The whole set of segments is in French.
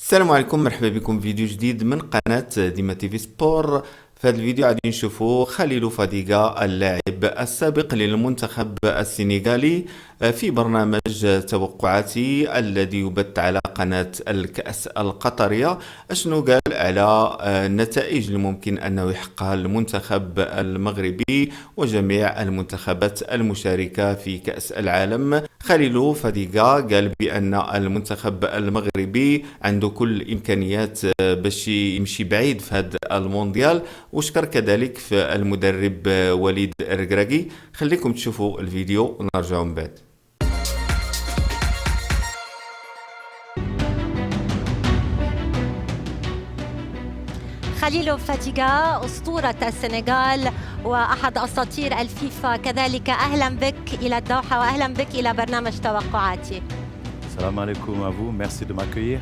السلام عليكم، مرحبا بكم في فيديو جديد من قناة ديما تي في سبور. في هذا الفيديو غادي نشوفوا خليل فاديغا اللاعب السابق للمنتخب السنغالي في برنامج توقعاتي الذي يبث على قناة الكأس القطرية. أشنو قال على النتائج اللي ممكن أنه يحققها المنتخب المغربي وجميع المنتخبات المشاركة في كأس العالم. خليل فاديغا قال بأن المنتخب المغربي عنده كل الإمكانيات باش يمشي بعيد في هذا المونديال، وشكر كذلك في المدرب وليد الركراكي. خليكم تشوفوا الفيديو ونرجعوا من بعد. خليل فاديغا أسطورة السنغال وأحد أساطير الفيفا كذلك، أهلا بك إلى الدوحة وأهلا بك إلى برنامج توقعاتي. السلام عليكم à vous, merci de m'accueillir.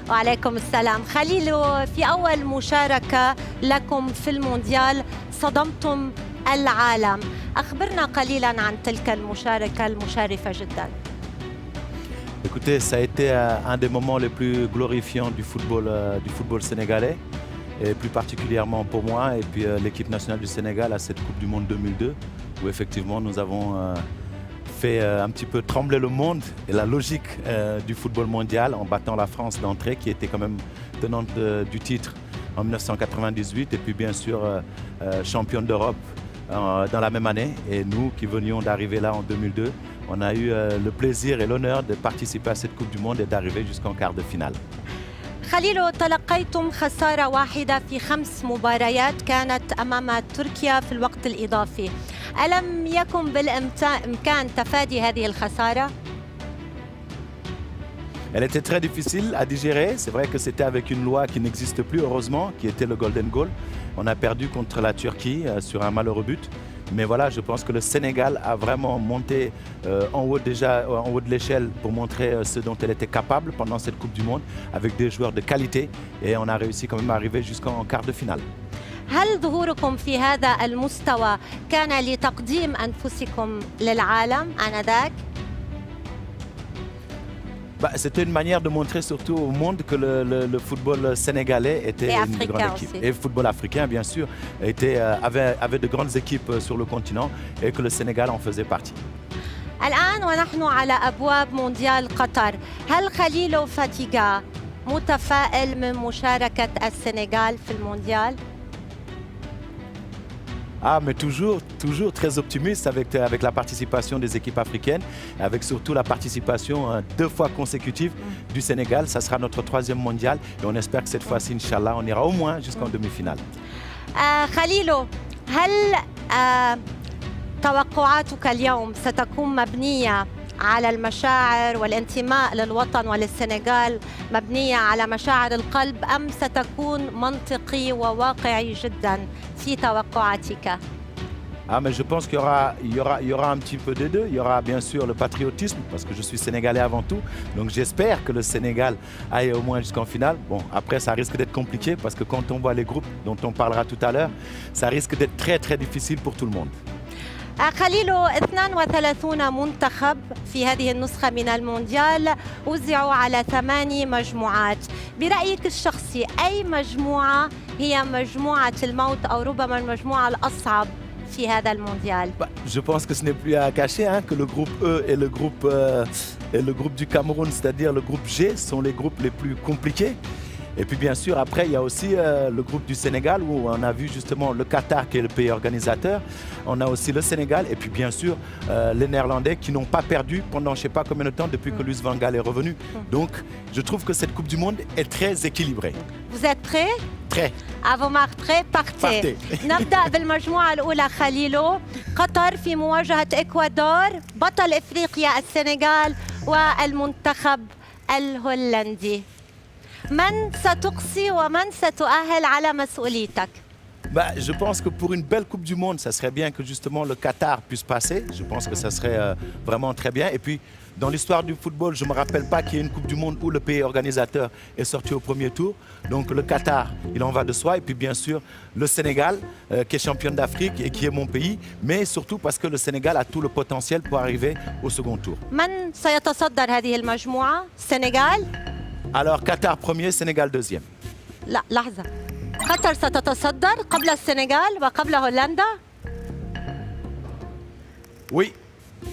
وعليكم السلام. خليل، في أول مشاركة لكم في المونديال صدمتم العالم، أخبرنا قليلا عن تلك المشاركة المشرفة جدا. Écoutez, ça a été un des moments les plus glorifiants du football sénégalais, et plus particulièrement pour moi et puis l'équipe nationale du Sénégal à cette Coupe du Monde 2002, où effectivement nous avons fait un petit peu trembler le monde et la logique du football mondial en battant la France d'entrée, qui était quand même tenante du titre en 1998, et puis bien sûr championne d'Europe dans la même année. Et nous qui venions d'arriver là en 2002, on a eu le plaisir et l'honneur de participer à cette Coupe du Monde et d'arriver jusqu'en quart de finale. خليل، تلقيتم خسارة واحدة في 5 مباريات كانت أمام تركيا في الوقت الإضافي، ألم يكن بالإمكان تفادي هذه الخسارة؟ Elle était très difficile à digérer. C'est vrai que c'était avec une loi qui n'existe plus, heureusement, qui était le Golden Goal. On a perdu contre la Turquie sur un malheureux but. Mais voilà, je pense que le Sénégal a vraiment monté en haut de l'échelle pour montrer ce dont elle était capable pendant cette Coupe du Monde, avec des joueurs de qualité. Et on a réussi quand même à arriver jusqu'en quart de finale. هل ظهوركم في هذا المستوى كان لتقديم أنفسكم للعالم آنذاك؟ C'était une manière de montrer surtout au monde que le football sénégalais était une grande équipe. Aussi. Et le football africain, bien sûr, avait de grandes équipes sur le continent et que le Sénégal en faisait partie. الآن ونحن على أبواب مونديال قطر، هل خليل فاديغا متفائل من مشاركة السنغال في المونديال؟ Ah, mais toujours très optimiste avec la participation des équipes africaines, avec surtout la participation 2 fois consécutive du Sénégal. Ça sera notre 3e mondial et on espère que cette fois-ci, Inch'Allah, on ira au moins jusqu'en demi-finale. خليل، هل توقعاتك اليوم ستكون مبنية على المشاعر والانتماء للوطن وللسنغال، مبنية على مشاعر القلب، أم ستكون منطقي وواقعي جدا في توقعاتك؟ Ah, mais je pense qu'il y aura un petit peu des deux. Il y aura bien sûr le patriotisme, parce que je suis sénégalais avant tout. Donc j'espère que le Sénégal aille au moins jusqu'en finale. Bon, après ça risque d'être compliqué, parce que quand on voit les groupes dont on parlera tout à l'heure, ça risque d'être très difficile pour tout le monde. خليل، 32 منتخب في هذه النسخة من المونديال وزعوا على 8 مجموعات. برأيك الشخصي أي مجموعة هي مجموعة الموت أو ربما المجموعة الأصعب في هذا المونديال؟ Je pense que ce n'est plus à cacher que le groupe E et le groupe du Cameroun, c'est-à-dire le groupe G, sont les groupes les plus compliqués. Et puis bien sûr, après, il y a aussi le groupe du Sénégal, où on a vu justement le Qatar qui est le pays organisateur. On a aussi le Sénégal et puis bien sûr les Néerlandais qui n'ont pas perdu pendant je ne sais pas combien de temps depuis que Louis van Gaal est revenu. Donc je trouve que cette Coupe du Monde est très équilibrée. Vous êtes prêts؟ Très. Avant marqué, partez. نبدأ بالمجموعة الأولى خليل، قطر في مواجهة إكوادور، بطل إفريقيا السنغال والمنتخب الهولندي. من ستقصي ومن ستؤهل على مسؤوليتك؟ Je pense que pour une belle Coupe du Monde, ça serait bien que justement le Qatar puisse passer. Je pense que ça serait vraiment très bien. Et puis, dans l'histoire du football, je ne me rappelle pas qu'il y ait une Coupe du Monde où le pays organisateur est sorti au premier tour. Donc le Qatar, il en va de soi. Et puis bien sûr, le Sénégal, qui est championne d'Afrique et qui est mon pays. Mais surtout parce que le Sénégal a tout le potentiel pour arriver au second tour. من سيتصدر هذه المجموعة؟ السنغال؟ Alors, Qatar premier, Sénégal deuxième. لا لحظة، قطر ستتصدر قبل السنغال وقبل هولندا؟ Oui,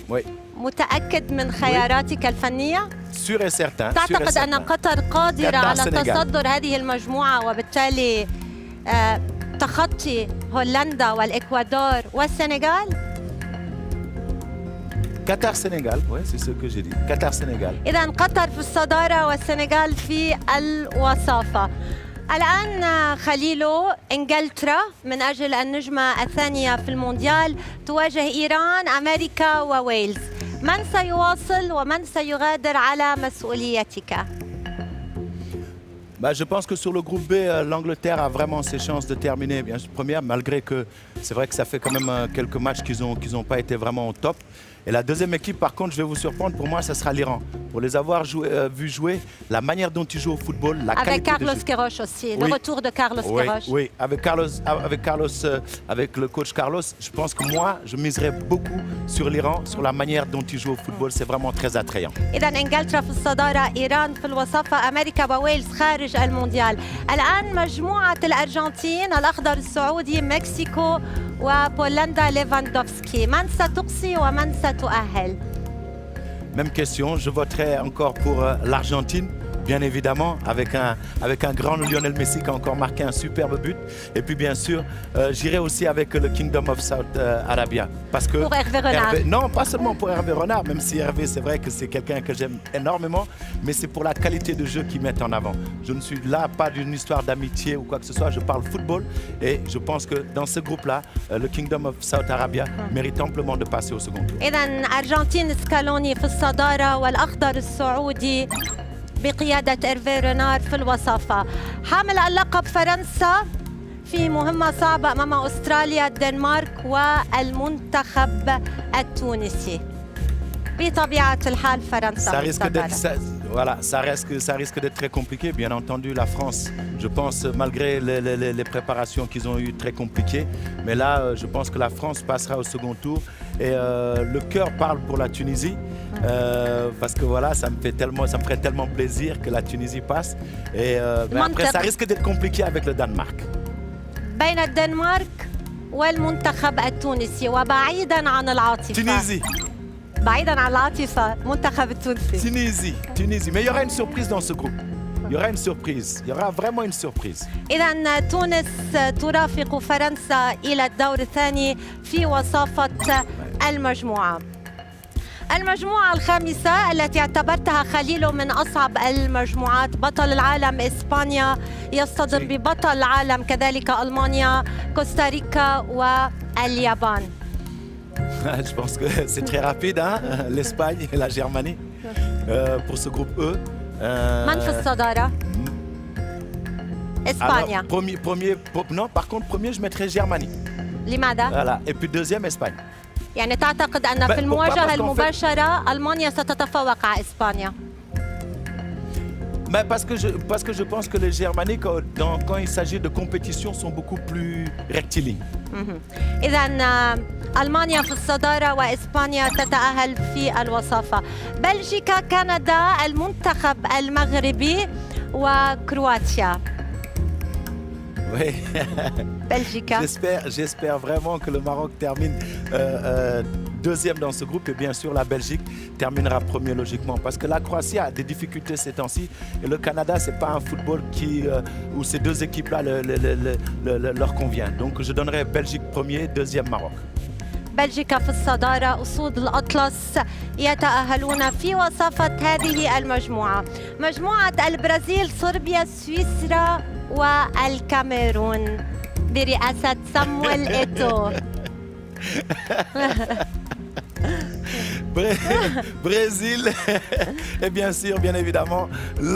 oui, متأكد من خياراتك الفنية؟ sûr et certain. sûr et تعتقد أن certain. قطر قادرة قطر على السنغال. تصدر هذه المجموعة وبالتالي تخطي هولندا والإكوادور والسنغال؟ Qatar-Sénégal, oui, c'est ce que j'ai dit. Qatar-Sénégal. إذا قطر في الصدارة والسنغال في الوصافة. الآن خليلو، إنجلترا من أجل النجمة الثانية في المونديال تواجه إيران، أمريكا وويلز. من سيواصل ومن سيغادر على مسؤوليتك؟ Bah, je pense que sur le groupe B, l'Angleterre a vraiment ses chances de terminer bien sûr, première, malgré que c'est vrai que ça fait quand même quelques matchs qu'ils ont pas été vraiment au top. Et la deuxième équipe, par contre, je vais vous surprendre, pour moi, ça sera l'Iran. Pour les avoir vu jouer, la manière dont ils jouent au football, la Avec qualité Carlos de jeu. Queiroz aussi, Oui. le retour de Carlos Oui, Queiroz. oui, avec le coach Carlos, je pense que moi, je miserais beaucoup sur l'Iran, sur la manière dont ils jouent au football. C'est vraiment très attrayant. إذا إنجلترا في الصدارة، إيران في الوصافة، أمريكا وويلز خارج المونديال. الآن مجموعة الأرجنتين، الأخضر السعودي، مكسيكو وبولندا ليفاندوفسكي. من ستقصي ومن ستؤهل؟ Même question, je voterai encore pour l'Argentine, bien évidemment, avec un grand Lionel Messi qui a encore marqué un superbe but. Et puis bien sûr, j'irai aussi avec le Kingdom of Saudi Arabia. Parce que Pour Hervé Renard. Non, pas seulement pour Hervé Renard, même si Hervé, c'est vrai que c'est quelqu'un que j'aime énormément, mais c'est pour la qualité de jeu qu'ils mettent en avant. Je ne suis là pas d'une histoire d'amitié ou quoi que ce soit, je parle football et je pense que dans ce groupe-là, le Kingdom of Saudi Arabia mérite amplement de passer au second tour. إذا أرجنتين سكالوني في الصدارة والأخضر السعودي بقيادة إيرفي رينار في الوصافة. حامل اللقب فرنسا في مهمة صعبة أمام أستراليا، الدنمارك والمنتخب التونسي. بطبيعة الحال فرنسا Ça في risque d'être, الصدارة. voilà, ça risque d'être très compliqué. Bien entendu, la France, je pense, malgré les préparations qu'ils ont eues très compliquées, mais là, je pense que la France passera au second tour. Et le cœur parle pour la Tunisie, parce que voilà, ça me ferait tellement plaisir que la Tunisie passe. Et mais après, ça risque d'être compliqué avec le Danemark. بين الدنمارك والمنتخب التونسي وبعيدا عن العاطفة. Tunisie, بعيدا عن العاطفة، منتخب التونسي. Tunisie. Mais il y aura une surprise dans ce groupe. Il y aura une surprise. Il y aura vraiment une surprise. إذا تونس ترافق فرنسا إلى الدور الثاني في وصافة المجموعة. المجموعة الخامسة التي اعتبرتها خليل من أصعب المجموعات، بطل العالم إسبانيا يصطدم ببطل العالم كذلك ألمانيا، كوستاريكا واليابان. Je pense que c'est très rapide, hein, l'Espagne et la Germanie pour ce groupe E. من في الصدارة؟ إسبانيا. Alors, non, par contre, premier, je mettrais Germanie. لماذا؟ Voilà. Et puis deuxième, Espagne. يعني تعتقد أن في المواجهة المباشرة ألمانيا ستتفوق على إسبانيا؟ Mais parce que je pense que les Germaniques, quand il s'agit de compétition, sont beaucoup plus rectilignes. إذا ألمانيا في الصدارة وإسبانيا تتأهل في الوصافة. بلجيكا، كندا، المنتخب المغربي وكرواتيا. Oui. بلجيكا. J'espère vraiment que le Maroc termine deuxième dans ce groupe et bien sûr la Belgique terminera premier logiquement parce que la Croatie a des difficultés ces temps-ci et le Canada c'est pas un football où ces deux équipes-là leur convient. Donc je donnerai Belgique premier, deuxième Maroc. بلجيكا في الصدارة، أسود الأطلس يتأهلون في وصافة هذه المجموعة. مجموعة البرازيل، صربيا، سويسرا والكاميرون برئاسة سامويل إيتو. Brésil et bien sûr, bien évidemment,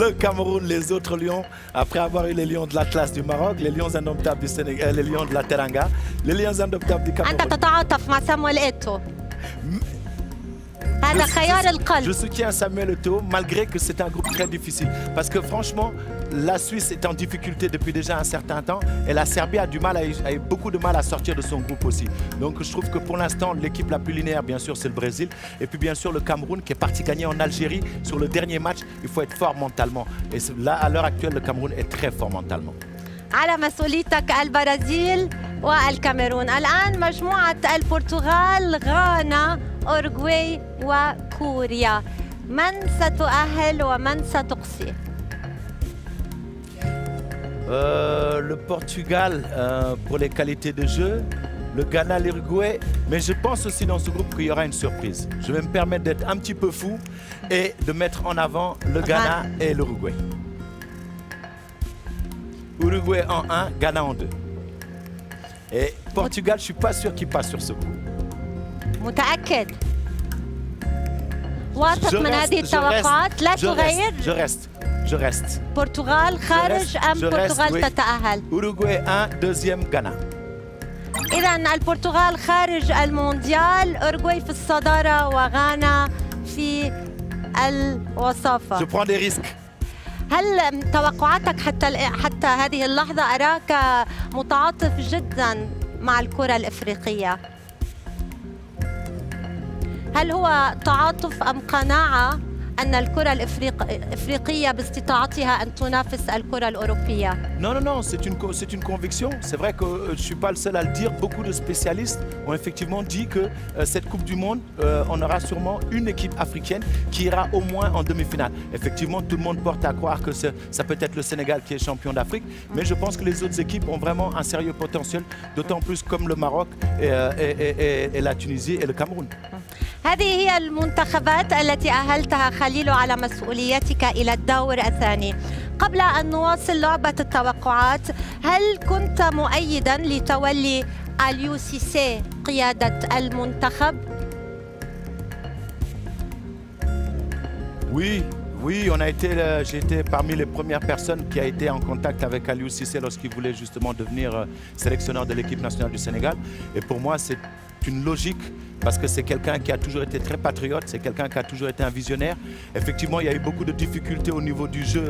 le Cameroun, les autres lions. Après avoir eu les lions de l'Atlas du Maroc, les lions indomptables du Sénégal, les lions de la Teranga, les lions indomptables du Cameroun. أنت تتعاطف مع سامويل إيتو؟ هذا خيار Je القلب. soutiens Samuel Eto'o malgré que c'est un groupe très difficile. Parce que franchement, la Suisse est en difficulté depuis déjà un certain temps et la Serbie a eu beaucoup de mal à sortir de son groupe aussi. Donc je trouve que pour l'instant, l'équipe la plus linéaire, bien sûr, c'est le Brésil. Et puis bien sûr, le Cameroun qui est parti gagner en Algérie sur le dernier match. Il faut être fort mentalement. Et là, à l'heure actuelle, le Cameroun est très fort mentalement. على مسؤوليتك البرازيل والكاميرون. الآن مجموعة البرتغال، غانا، أورغواي وكوريا. من ستؤهل ومن ستقصي؟ Le Portugal pour les qualités de jeu, le Ghana, l'Uruguay, mais je pense aussi dans ce groupe qu'il y aura une surprise. Je vais me permettre d'être un petit peu fou et de mettre en avant le Ghana et l'Uruguay. Uruguay en 1, Ghana en 2. Et Portugal, je ne suis pas sûr qu'il passe sur ce coup. متأكد؟ واثق من هذه التوقعات؟ لا تغير؟ Je reste. برتغال خارج أم برتغال تتأهل؟ Uruguay 1, deuxième Ghana. إذا البرتغال خارج المونديال، أورغواي في الصدارة وغانا في الوصافة. Je prends des risques. هل توقعاتك حتى هذه اللحظة؟ أراك متعاطف جدا مع الكرة الإفريقية. هل هو تعاطف أم قناعة أن الكرة الإفريقية باستطاعتها أن تنافس الكرة الأوروبية؟ Non, c'est une conviction. C'est vrai que je ne suis pas le seul à le dire. Beaucoup de spécialistes ont effectivement dit que cette Coupe du Monde, on aura sûrement une équipe africaine qui ira au moins en demi-finale. Effectivement, tout le monde porte à croire que ça peut être le Sénégal qui est champion d'Afrique, mais je pense que les autres équipes ont vraiment un sérieux potentiel, d'autant plus comme le Maroc et la Tunisie et le Cameroun. هذه هي المنتخبات التي أهلتها خليل على مسؤوليتك إلى الدور الثاني. قبل أن نواصل لعبة التوقعات، هل كنت مؤيداً لتولي أليو سيسي قيادة المنتخب؟ Oui, j'ai été parmi les premières personnes qui a été en contact avec Aliou Cissé lorsqu'il voulait justement devenir sélectionneur de l'équipe nationale du Sénégal. Et pour moi, c'est une logique parce que c'est quelqu'un qui a toujours été très patriote, c'est quelqu'un qui a toujours été un visionnaire. Effectivement, il y a eu beaucoup de difficultés au niveau du jeu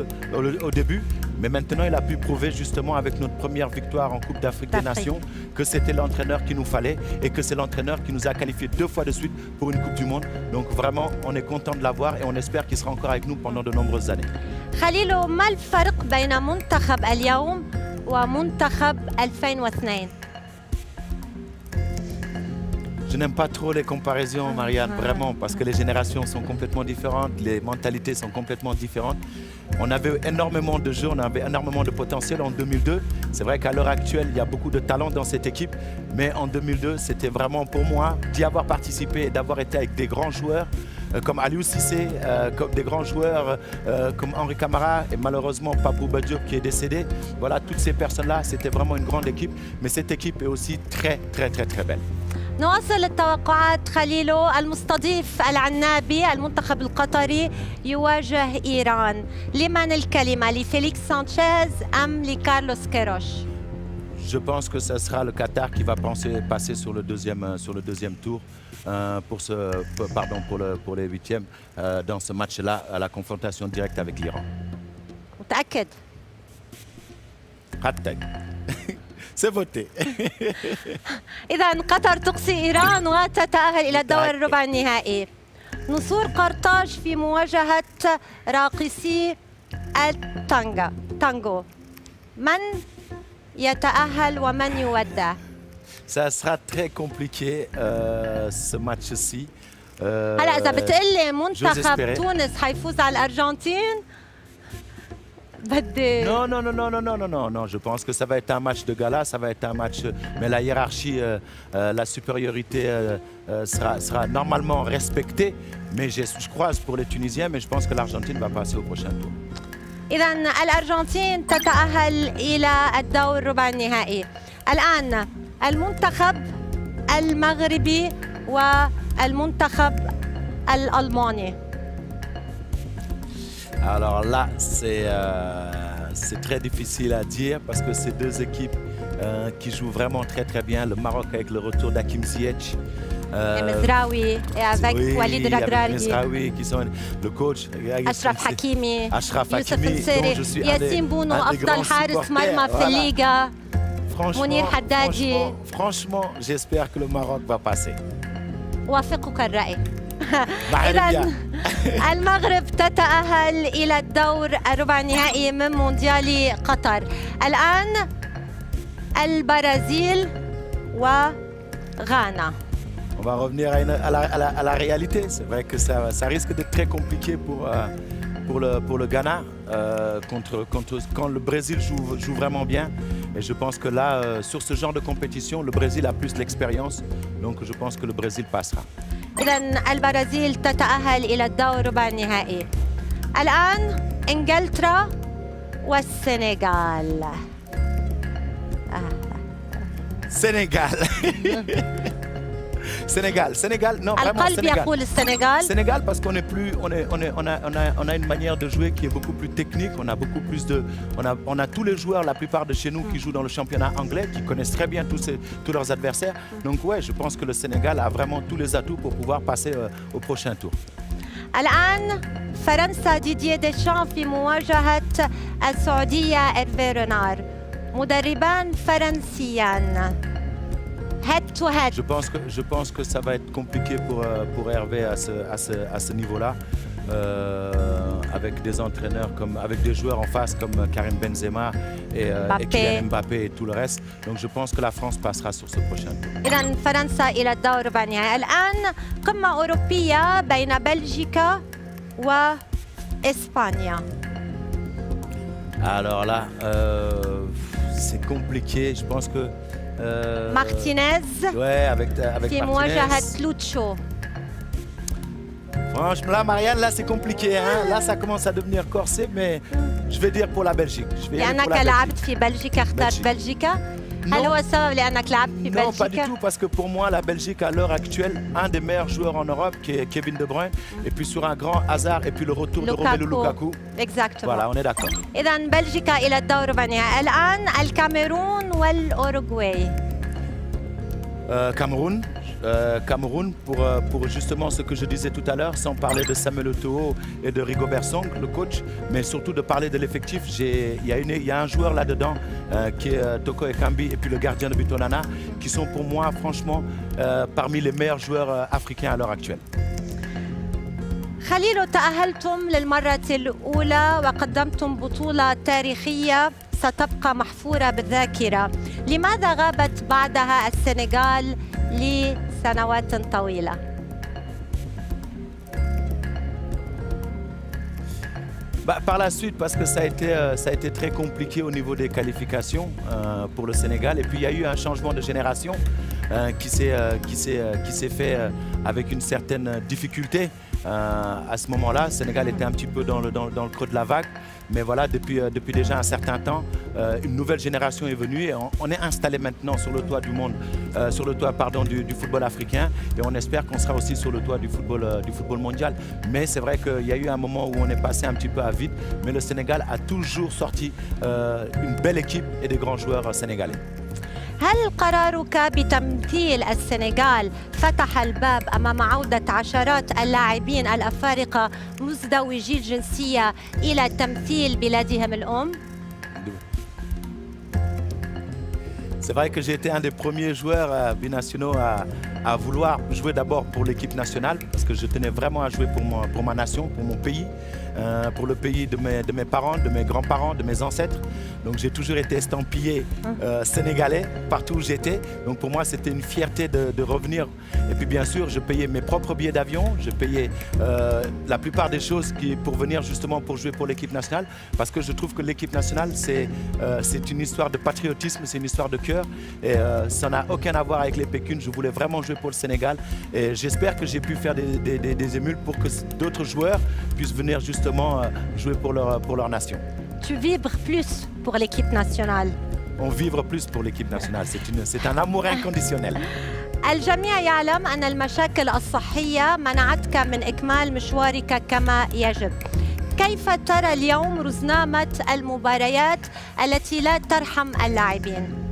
au début, mais maintenant il a pu prouver justement avec notre première victoire en Coupe d'Afrique des Nations que c'était l'entraîneur qu'il nous fallait et que c'est l'entraîneur qui nous a qualifiés 2 fois de suite pour une Coupe du Monde. Donc vraiment, on est content de l'avoir et on espère qu'il sera encore avec nous pendant de nombreuses années. خليل، ما الفرق بين منتخب اليوم ومنتخب 2002؟ Je n'aime pas trop les comparaisons, Marianne, vraiment, parce que les générations sont complètement différentes, les mentalités sont complètement différentes. On avait énormément de jeux, on avait énormément de potentiel en 2002. C'est vrai qu'à l'heure actuelle, il y a beaucoup de talent dans cette équipe, mais en 2002, c'était vraiment pour moi d'y avoir participé et d'avoir été avec des grands joueurs comme Aliou Cissé, comme des grands joueurs comme Henri Camara et malheureusement Papou Badiop qui est décédé. Voilà, toutes ces personnes-là, c'était vraiment une grande équipe, mais cette équipe est aussi très, très, très, très belle. نواصل التوقعات. خليلو، المستضيف العنابي المنتخب القطري يواجه إيران. لمن الكلمة، لفيليكس سانشيز أم لكارلوس كيروش؟ Je pense que ce sera le Qatar qui va passer sur le deuxième tour pour les huitièmes dans ce match-là, à la confrontation directe avec l'Iran. متأكد؟ Hashtag. C'est voté. إذا قطر تقصي إيران وتتأهل إلى الدور الربع النهائي. نصور قرطاج في مواجهة راقصي التانغو. من يتأهل ومن يودع؟ Ça sera très compliqué ce match-ci. هلا إذا بتقلي منتخب تونس حيفوز على الأرجنتين بدي. Non, je pense que ça va être un match de gala, ça va être un match, mais la hiérarchie, la supériorité sera normalement respectée, mais je croise pour les Tunisiens, mais je pense que l'Argentine va passer au prochain tour. إذا الأرجنتين تتأهل إلى الدور ربع النهائي. الآن المنتخب المغربي والمنتخب الألماني. Alors là, c'est très difficile à dire parce que c'est deux équipes qui jouent vraiment très très bien. Le Maroc avec le retour d'Hakim Ziyech, Mezraoui, et avec Walid Regragui, Mezraoui qui sont le coach, Ashraf Hakimi, Ashraf Youssef Hakimi, dont je suis un des Yassine Bounou, grands أفضل حارس مرمى في الليغا. منير حدادي. Franchement, j'espère que le Maroc va passer. وافقك الرأي. إذن المغرب تتأهل إلى الدور الربع النهائي من مونديال قطر. الآن البرازيل وغانا. On va revenir à la réalité. C'est vrai que ça risque d'être très compliqué pour le Ghana quand le Brésil joue vraiment bien. Et je pense que là, sur ce genre de compétition, le Brésil a plus l'expérience. Donc je pense que le Brésil passera. إذن البرازيل تتأهل إلى الدور ربع النهائي. الآن إنجلترا والسنغال. Sénégal, non, vraiment القلب يقول السنغال. Sénégal parce qu'on est plus, on a une manière de jouer qui est beaucoup plus technique. On a beaucoup plus on a tous les joueurs, la plupart de chez nous, qui jouent dans le championnat anglais, qui connaissent très bien tous leurs adversaires. Donc ouais, je pense que le Sénégal a vraiment tous les atouts pour pouvoir passer au prochain tour. الآن فرنسا ديديه ديشان في مواجهة السعودية إيرفي رينار. مدربان فرنسيان. Head to head. Je pense que ça va être compliqué pour Hervé à ce niveau-là, avec des entraîneurs avec des joueurs en face comme Karim Benzema et Kylian Mbappé et tout le reste. Donc je pense que la France passera sur ce prochain tour. إذن فرنسا إلى الدور ربع النهائي. الآن قمة أوروبية بين بلجيكا وإسبانيا. Alors là, c'est compliqué. Je pense que Martinez avec في Martinez. مواجهة لوتشو. Franchement, là, Marianne, là, c'est compliqué. Hein? Là, ça commence à devenir corsé, mais je vais dire pour la Belgique. لأنك لعبت في بلجيكا اخترت بلجيكا. هل هو السبب لأنك لعبت في Non, pas du بلجيكا؟ tout, parce que pour moi, la Belgique, à l'heure actuelle, un des meilleurs joueurs en Europe, qui est Kevin De Bruyne, et puis sur un grand hasard, et puis le retour de Romelu Lukaku. Exactement. Voilà, on est d'accord. إذن بلجيكا إلى الدور ربع النهائي. الآن الكاميرون والأوروغواي. Cameroun pour justement ce que je disais tout à l'heure, sans parler de Samuel Eto'o et de Rigobert Song, le coach, mais surtout de parler de l'effectif. Il y a un joueur là-dedans qui est Toko Ekambi et puis le gardien de but Onana, qui sont pour moi franchement parmi les meilleurs joueurs africains à l'heure actuelle. خليل، تأهلتم للمرة الأولى وقدمتم بطولة تاريخية ستبقى محفورة بالذاكرة. لماذا غابت بعدها السنغال لسنوات طويلة؟ Par la suite, parce que ça a été très compliqué au niveau des qualifications pour le Sénégal. Et puis il y a eu un changement de génération qui s'est fait avec une certaine difficulté. À ce moment-là, le Sénégal était un petit peu dans le creux de la vague. Mais voilà, depuis déjà un certain temps, une nouvelle génération est venue et on est installé maintenant sur le toit du monde, sur le toit du football africain, et on espère qu'on sera aussi sur le toit du football mondial. Mais c'est vrai qu'il y a eu un moment où on est passé un petit peu à vide, mais le Sénégal a toujours sorti une belle équipe et des grands joueurs sénégalais. هل قرارك بتمثيل السنغال فتح الباب أمام عودة عشرات اللاعبين الأفارقة مزدوجي الجنسية إلى تمثيل بلادهم الأم؟ C'est vrai que j'ai été un des premiers joueurs binationaux à vouloir jouer d'abord pour l'équipe nationale, parce que je tenais vraiment à jouer pour ma nation, pour mon pays, pour le pays de mes parents, de mes grands-parents, de mes ancêtres. Donc j'ai toujours été estampillé sénégalais partout où j'étais. Donc pour moi c'était une fierté de revenir. Et puis bien sûr je payais mes propres billets d'avion, je payais la plupart des choses pour venir justement pour jouer pour l'équipe nationale, parce que je trouve que l'équipe nationale c'est une histoire de patriotisme, c'est une histoire de cœur. Et ça n'a aucun à voir avec les pécunes. Je voulais vraiment jouer pour le Sénégal et j'espère que j'ai pu faire des émules pour que d'autres joueurs puissent venir justement jouer pour leur nation. Tu vibres plus pour l'équipe nationale. On vibre plus pour l'équipe nationale. C'est un amour inconditionnel. الجميع يعلم أن المشاكل الصحية منعتك من إكمال مشوارك كما يجب. كيف ترى اليوم رزنامة المباريات التي لا ترحم اللاعبين؟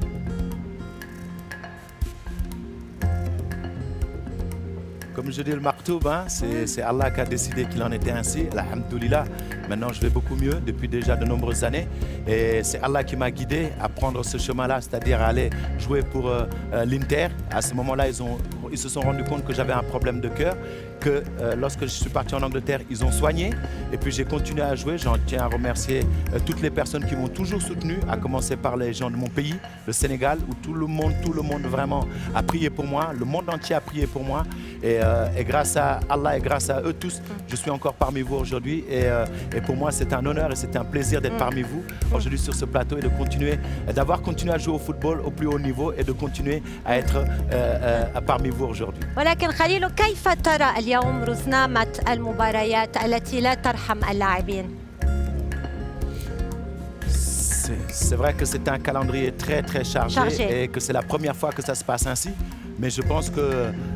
Comme je dis le marteau, c'est Allah qui a décidé qu'il en était ainsi. Alhamdoulilah, maintenant je vais beaucoup mieux depuis déjà de nombreuses années. Et c'est Allah qui m'a guidé à prendre ce chemin-là, c'est-à-dire à aller jouer pour l'Inter. À ce moment-là, ils se sont rendus compte que j'avais un problème de cœur, que lorsque je suis parti en Angleterre, ils ont soigné. Et puis j'ai continué à jouer. J'en tiens à remercier toutes les personnes qui m'ont toujours soutenu, à commencer par les gens de mon pays, le Sénégal, où tout le monde vraiment a prié pour moi. Le monde entier a prié pour moi. Et grâce à Allah et grâce à eux tous, je suis encore parmi vous aujourd'hui. Et pour moi, c'est un honneur et c'est un plaisir d'être parmi vous aujourd'hui sur ce plateau et de continuer, d'avoir continué à jouer au football au plus haut niveau et de continuer à être parmi vous aujourd'hui. ولكن خليل كيف ترى اليوم رزنامة المباريات التي لا ترحم اللاعبين؟ C'est vrai que c'est un calendrier très chargé et que c'est la première fois que ça se passe ainsi. Mais je pense que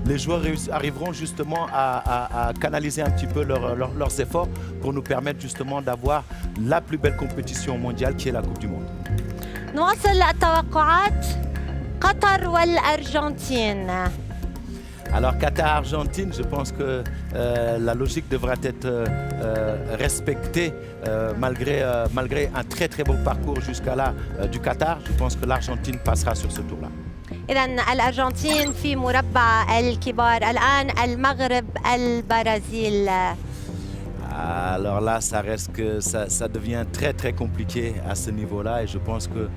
les joueurs arriveront justement à canaliser un petit peu leurs efforts pour nous permettre justement d'avoir la plus belle compétition mondiale qui est la Coupe du Monde. نواصل التوقعات قطر والأرجنتين. Alors Qatar-Argentine, je pense que la logique devrait être respectée malgré un très beau parcours jusqu'à là du Qatar. Je pense que l'Argentine passera sur ce tour-là. إذن الأرجنتين في مربع الكبار. الآن المغرب البرازيل. Alors là, ça reste que ça devient très compliqué à ce niveau-là et je pense que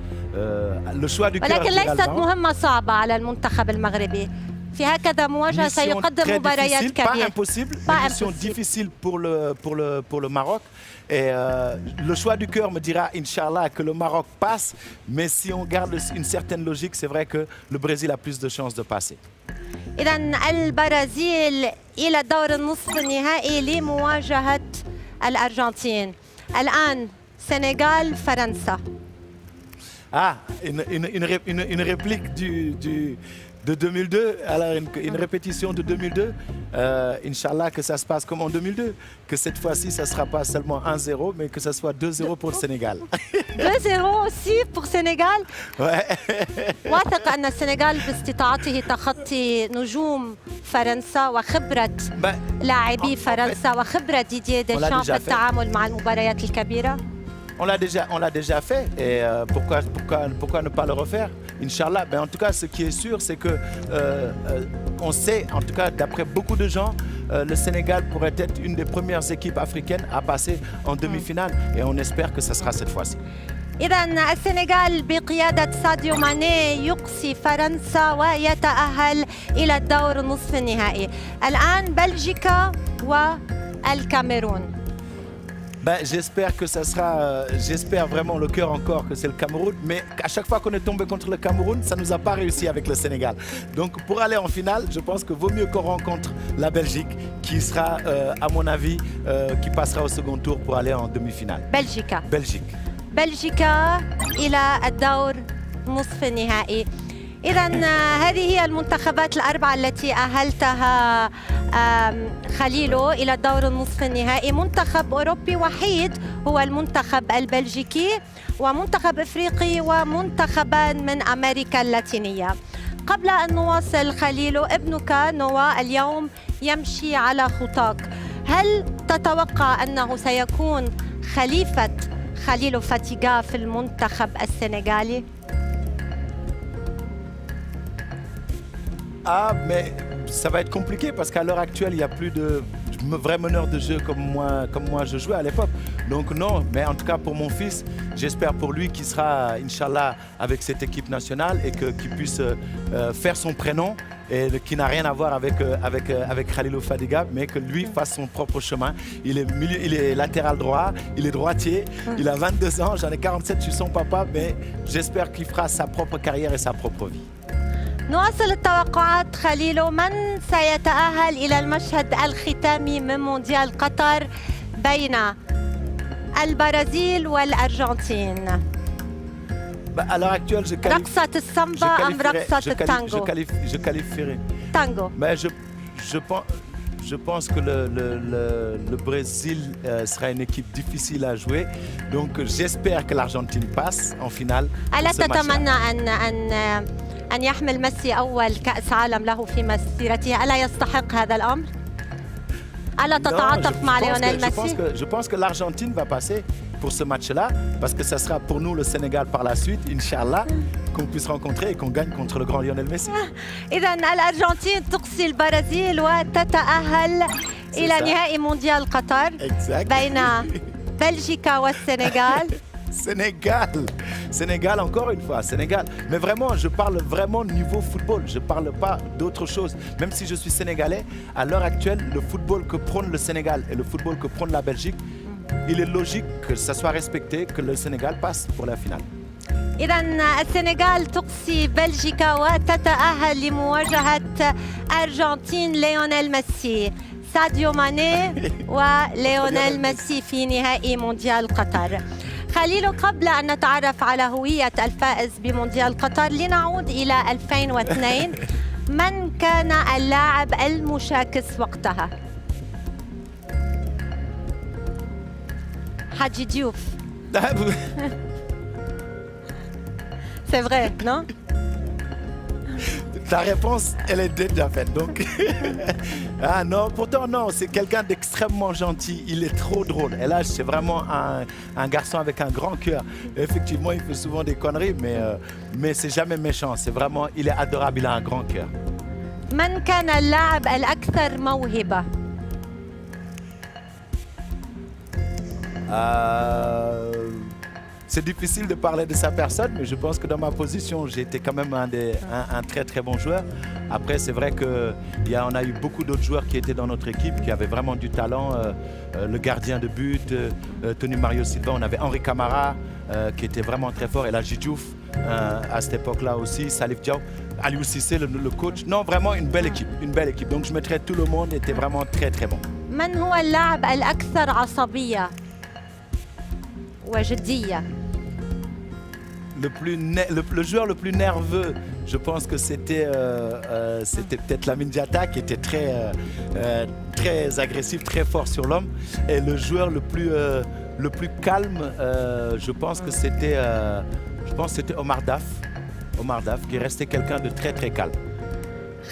le choix du cœur. ولكن ليست مهمة صعبة على المنتخب المغربي. في هكذا مواجهة سيقدم مباريات كبيرة. Pas impossible, une mission difficile pour le Maroc. Et le choix du cœur me dira, Inch'Allah, que le Maroc passe. Mais si on garde une certaine logique, c'est vrai que le Brésil a plus de chances de passer. إذن البرازيل إلى الدور النصف النهائي لمواجهة الأرجنتين. الآن سنغال فرنسا. Ah, une réplique de 2002, alors une répétition de 2002. Inch'Allah que ça se passe comme en 2002, que cette fois-ci ça ne sera pas seulement 1-0, mais que ça soit 2-0 pour le Sénégal. 2-0 aussi pour Sénégal. Ouais. واثق أن السنغال باستطاعته تخطي نجوم فرنسا وخبرة لاعبي فرنسا وخبرة ديدييه ديشامب في التعامل مع المباريات الكبيرة. On l'a déjà fait et pourquoi ne pas le refaire? Inch'Allah. Mais en tout cas, ce qui est sûr, c'est que on sait, en tout cas, d'après beaucoup de gens, le Sénégal pourrait être une des premières équipes africaines à passer en demi-finale et on espère que ce sera cette fois-ci. إذن السنغال بقيادة ساديو ماني يقصي فرنسا ويتأهل إلى الدور نصف النهائي. الآن بلجيكا والكاميرون. J'espère que ça sera, j'espère vraiment le cœur encore que c'est le Cameroun, mais à chaque fois qu'on est tombé contre le Cameroun, ça ne nous a pas réussi avec le Sénégal. Donc pour aller en finale, je pense que vaut mieux qu'on rencontre la Belgique qui sera, à mon avis, qui passera au second tour pour aller en demi-finale. Belgique. بلجيكا إلى الدور نصف النهائي. إذن هذه هي المنتخبات الأربعة التي أهلتها خليلو إلى الدور النصف النهائي. منتخب أوروبي وحيد هو المنتخب البلجيكي، ومنتخب إفريقي ومنتخبان من أمريكا اللاتينية. قبل أن نواصل خليلو، ابنك نوا اليوم يمشي على خطاك. هل تتوقع أنه سيكون خليفة خليلو فاتيغا في المنتخب السنغالي؟ Ah, mais ça va être compliqué parce qu'à l'heure actuelle, il n'y a plus de vrais meneurs de jeu comme moi je jouais à l'époque. Donc non, mais en tout cas pour mon fils, j'espère pour lui qu'il sera, Inch'Allah, avec cette équipe nationale et qu'il puisse faire son prénom et qui n'a rien à voir avec Khalilou Fadiga, mais que lui fasse son propre chemin. Il est latéral droit, il est droitier, il a 22 ans, j'en ai 47, je suis son papa, mais j'espère qu'il fera sa propre carrière et sa propre vie. نواصل التوقعات خليلو. من سيتأهل إلى المشهد الختامي من مونديال قطر بين البرازيل والأرجنتين؟ À l'heure actuelle, رقصة السامبا أم رقصة التانغو؟ je qualifierai. تانغو. Mais je pense, Je pense que le Brésil sera une équipe difficile à jouer. Donc j'espère que l'Argentine passe en finale. ألا تتمنى أن يحمل ميسي أول كأس عالم له في مسيرته؟ ألا يستحق هذا الأمر؟ ألا تتعاطف مع ليونيل ميسي؟ Je pense que l'Argentine va passer pour ce match-là, parce que ça sera pour nous le Sénégal par la suite, Inch'Allah, qu'on puisse rencontrer et qu'on gagne contre le grand Lionel Messi. إذا الأرجنتين تقصي البرازيل وتتأهل إلى نهائي مونديال قطر بين بلجيكا والسنغال. Sénégal encore une fois, Sénégal. Mais vraiment, je parle vraiment niveau football. Je parle pas d'autre chose. Même si je suis sénégalais, à l'heure actuelle, le football que prône le Sénégal et le football que prône la Belgique, il est logique que ça soit respecté, que le Sénégal passe pour la finale. إذا السنغال تقصي بلجيكا وتتأهل لمواجهة أرجنتين ليونيل ميسي. ساديو ماني وليونيل ميسي في نهائي مونديال قطر. خليل، قبل أن نتعرف على هوية الفائز بمونديال قطر لنعود إلى 2002. من كان اللاعب المشاكس وقتها؟ حاجي ديوف. C'est vrai, non? Ta réponse, elle est déjà faite. Donc, ah non, pourtant non, c'est quelqu'un d'extrêmement gentil. Il est trop drôle. Et là, c'est vraiment un garçon avec un grand cœur. Effectivement, il fait souvent des conneries, mais c'est jamais méchant. C'est vraiment, il est adorable. Il a un grand cœur. من كان اللاعب الأكثر موهبة؟ C'est difficile de parler de sa personne, mais je pense que dans ma position, j'ai été quand même un très très bon joueur. Après, c'est vrai qu'on a eu beaucoup d'autres joueurs qui étaient dans notre équipe, qui avaient vraiment du talent. Le gardien de but, Tony Mario Silva, on avait Henri Camara, qui était vraiment très fort, et la Diouf à cette époque-là aussi, Salif Diaw, Aliou Cissé, le coach. Non, vraiment une belle équipe. Donc je mettrais tout le monde, était vraiment très très bon. من هو اللاعب الأكثر عصبية وجدية؟ Le joueur le plus nerveux, je pense que c'était peut-être Lamine Diatta, qui était très agressif, très fort sur l'homme. Et le joueur le plus calme, je pense que c'était Omar Daf, qui restait quelqu'un de très très calme.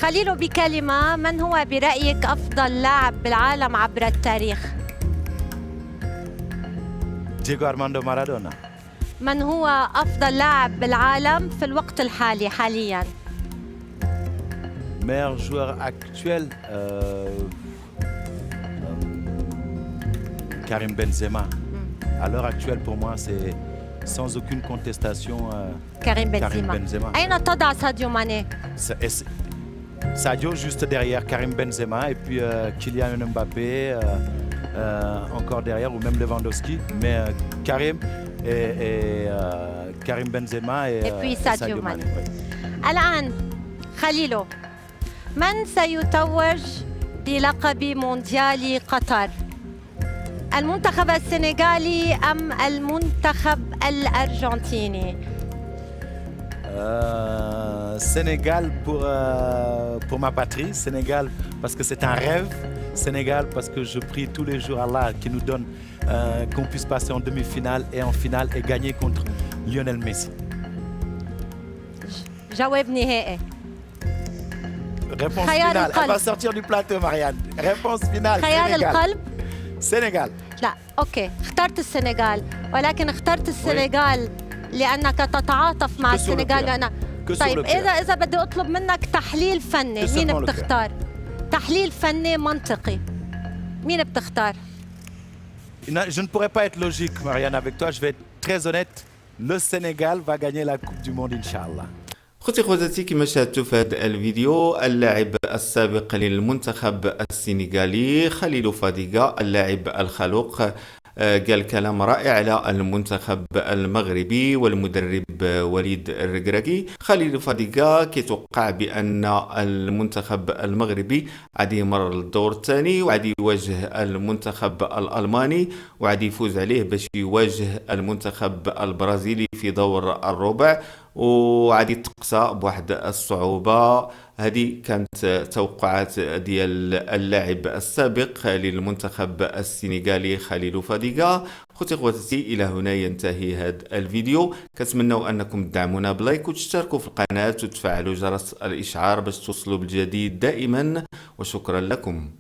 خليل، بكلمة، من هو برأيك أفضل لاعب بالعالم عبر التاريخ؟ Diego Armando Maradona. من هو أفضل لاعب بالعالم في الوقت الحالي حالياً؟ Meilleur joueur actuel, Karim Benzema. À l'heure actuelle, pour moi, c'est sans aucune contestation Karim Benzema. أين تضع ساديو ماني؟ Sadio juste derrière Karim Benzema, et puis Kylian Mbappé encore derrière, ou même Lewandowski. Mais Karim Benzema et puis Sadio Mané. Oui. الآن خليل، من سيتوج بلقب مونديال قطر؟ المنتخب السنغالي أم المنتخب الأرجنتيني؟ Sénégal pour ma patrie, Sénégal parce que c'est un rêve, Sénégal parce que je prie tous les jours Allah qui nous donne qu'on puisse passer en demi-finale et en finale et gagner contre Lionel Messi. جواب نهائي. Réponse finale. Elle va sortir du plateau, Marianne. Réponse finale. خيار Sénégal. القلب؟ Sénégal. لا، أوكي، اخترت السنغال، ولكن اخترت السنغال لأنك تتعاطف مع السنغال. لأن طيب، إذا بدي أطلب منك تحليل فني، مين بتختار؟ تحليل فني منطقي، مين بتختار؟ Je ne pourrais pas être logique, Marianne, avec toi. Je vais être très honnête. Le Sénégal va gagner la Coupe du Monde, Inch'Allah. خوتي خواتاتي، كما شاهدتوا في هذا الفيديو، اللاعب السابق للمنتخب السنغالي خليل فاديغا، اللاعب الخلوق، قال كلام رائع على المنتخب المغربي والمدرب وليد الركراكي. خليل فاديغا كيتوقع بأن المنتخب المغربي غادي يمر للدور الثاني، وغادي يواجه المنتخب الألماني، وغادي يفوز عليه باش يواجه المنتخب البرازيلي في دور الربع. وعادي تقسى بواحد الصعوبة. هذه كانت توقعات ديال اللاعب السابق للمنتخب السنغالي خليل فاديغا. خوتي خواتاتي، الى هنا ينتهي هذا الفيديو. كنتمنوا انكم تدعمونا بلايك وتشتركوا في القناة وتفعلوا جرس الاشعار باش توصلوا بالجديد دائما، وشكرا لكم.